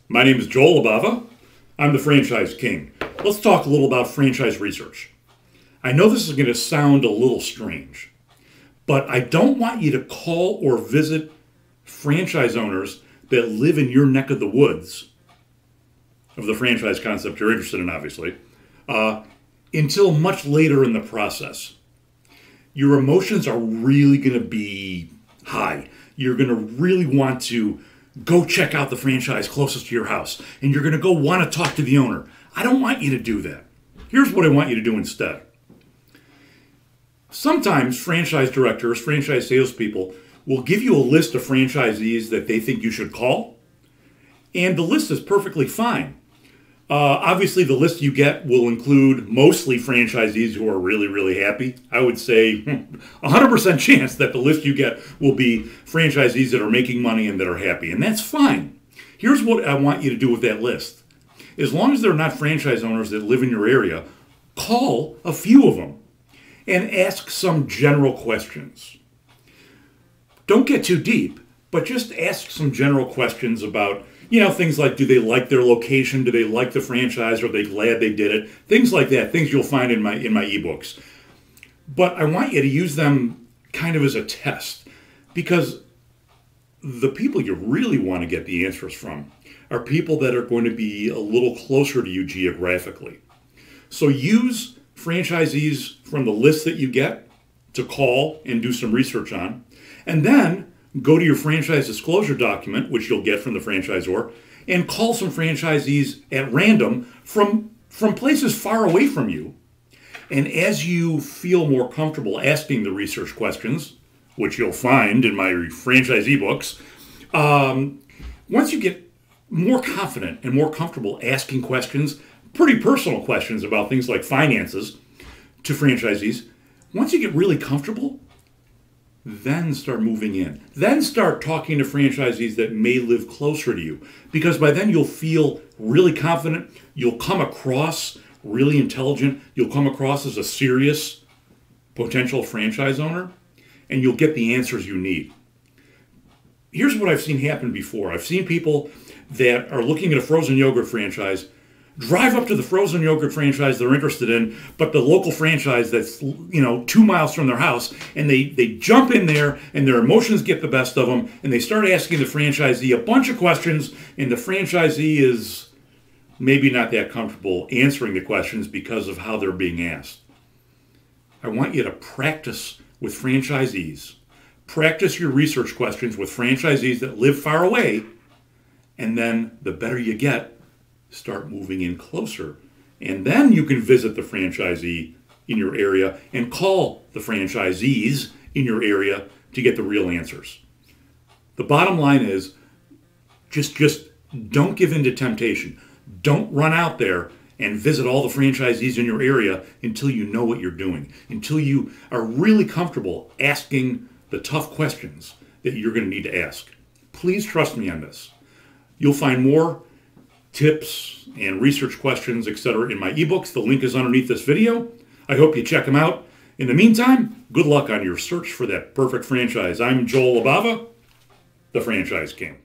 My name is Joel Libava. I'm the Franchise King. Let's talk a little about franchise research. I know this is going to sound a little strange, but I don't want you to call or visit franchise owners that live in your neck of the woods of the franchise concept you're interested in, obviously, until much later in the process. Your emotions are really going to be high. You're going to really want to go check out the franchise closest to your house, and you're going to go want to talk to the owner. I don't want you to do that. Here's what I want you to do instead. Sometimes franchise directors, franchise salespeople will give you a list of franchisees that they think you should call, and the list is perfectly fine. Obviously, the list you get will include mostly franchisees who are really, really happy. I would say 100% chance that the list you get will be franchisees that are making money and that are happy, and that's fine. Here's what I want you to do with that list. As long as they're not franchise owners that live in your area, call a few of them and ask some general questions. Don't get too deep, but just ask some general questions about things like, do they like their location? Do they like the franchise? Are they glad they did it? Things like that, things you'll find in my ebooks. But I want you to use them kind of as a test, because the people you really want to get the answers from are people that are going to be a little closer to you geographically. So use franchisees from the list that you get to call and do some research on, and then go to your franchise disclosure document, which you'll get from the franchisor, and call some franchisees at random from places far away from you. And as you feel more comfortable asking the research questions, which you'll find in my franchise ebooks, once you get more confident and more comfortable asking questions, pretty personal questions about things like finances to franchisees, once you get really comfortable, then start moving in. Then start talking to franchisees that may live closer to you, because by then you'll feel really confident. You'll come across really intelligent. You'll come across as a serious potential franchise owner, and you'll get the answers you need. Here's what I've seen happen before. I've seen people that are looking at a frozen yogurt franchise drive up to the frozen yogurt franchise they're interested in, but the local franchise that's 2 miles from their house, and they jump in there, and their emotions get the best of them, and they start asking the franchisee a bunch of questions, and the franchisee is maybe not that comfortable answering the questions because of how they're being asked. I want you to practice with franchisees. Practice your research questions with franchisees that live far away, and then the better you get, start moving in closer. And then you can visit the franchisee in your area and call the franchisees in your area to get the real answers. The bottom line is just don't give in to temptation. Don't run out there and visit all the franchisees in your area until you know what you're doing, until you are really comfortable asking the tough questions that you're going to need to ask. Please trust me on this. You'll find more tips and research questions, etc. in my ebooks. The link is underneath this video. I hope you check them out. In the meantime, good luck on your search for that perfect franchise. I'm Joel Libava, the Franchise King.